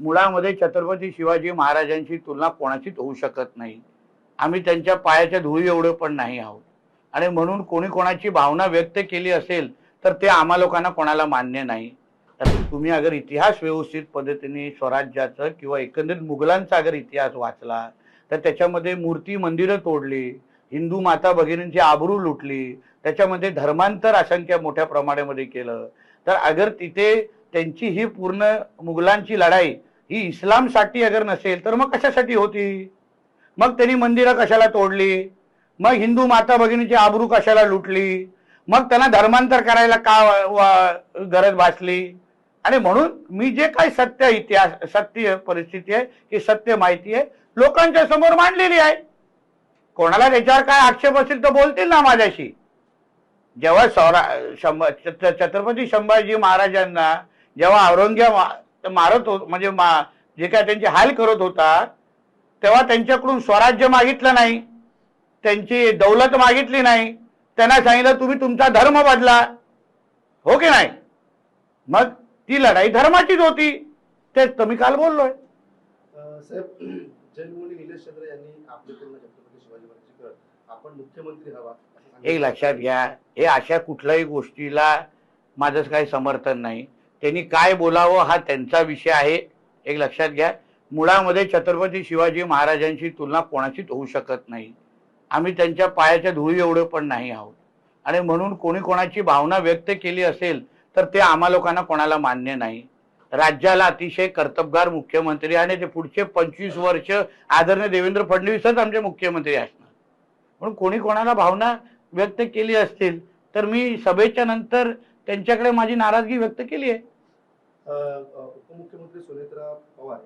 मुळामध्ये छत्रपती शिवाजी महाराजांची तुलना कोणाचीच होऊ शकत नाही। आम्ही त्यांच्या पायाच्या धुळी एवढे पण नाही आहोत आणि म्हणून कोणी कोणाची भावना व्यक्त केली असेल तर ते आम्हा लोकांना कोणाला मान्य नाही। तर तुम्ही अगर इतिहास व्यवस्थित पद्धतीने स्वराज्याचा किंवा एकंदरीत मुघलांचा अगर इतिहास वाचला तर त्याच्यामध्ये मूर्ती मंदिरं तोडली, हिंदू माता भगिनींची आबरू लुटली, त्याच्यामध्ये धर्मांतर असंख्य मोठ्या प्रमाणामध्ये केलं। तर अगर तिथे त्यांची ही पूर्ण मुघलांची लढाई ही इस्लामसाठी अगर नसेल तर मग कशासाठी होती? मग त्यांनी मंदिरं कशाला तोडली? मग हिंदू माता भगिनीची आबरू कशाला लुटली? मग त्यांना धर्मांतर करायला का गरज भासली? आणि म्हणून मी जे काही सत्य इतिहास सत्य परिस्थिती आहे ही सत्य माहिती आहे लोकांच्या समोर मांडलेली आहे। कोणाला त्याच्यावर काय आक्षेप असेल तर बोलतील ना माझ्याशी। जेव्हा छत्रपती संभाजी महाराजांना जेव्हा औरंगजेब मारत होत म्हणजे जे काय त्यांचे हाल करत होता तेव्हा त्यांच्याकडून स्वराज्य मागितलं नाही, त्यांची दौलत मागितली नाही, त्यांना सांगितलं तुम्ही तुमचा धर्म बदला, हो की नाही? मग ती लढाई धर्माचीच होती, तेच तुम्ही काल बोललोय। साहेब, जन्मभूमी निलेश चंद्र यांनी आपले पूर्ण छत्रपती शिवाजी महाराजांची आपण मुख्यमंत्री हवा एक लक्षात घ्या, हे अशा कुठल्याही गोष्टीला माझं काही समर्थन नाही। त्यांनी काय बोलावं हा त्यांचा विषय आहे। एक लक्षात घ्या, मुळामध्ये छत्रपती शिवाजी महाराजांची तुलना कोणाचीच होऊ शकत नाही। आम्ही त्यांच्या पायाच्या धुळी एवढे पण नाही आहोत आणि म्हणून कोणी कोणाची भावना व्यक्त केली असेल तर ते आम्हा लोकांना कोणाला मान्य नाही। राज्याला अतिशय कर्तबगार मुख्यमंत्री आणि ते पुढचे 25 वर्ष आदरणीय देवेंद्र फडणवीसच आमचे मुख्यमंत्री असणार। म्हणून कोणी कोणाला भावना व्यक्त केली असतील तर मी सभेच्या नंतर त्यांच्याकडे माझी नाराजगी व्यक्त केली आहे। उपमुख्यमंत्री सुनेत्रा पवार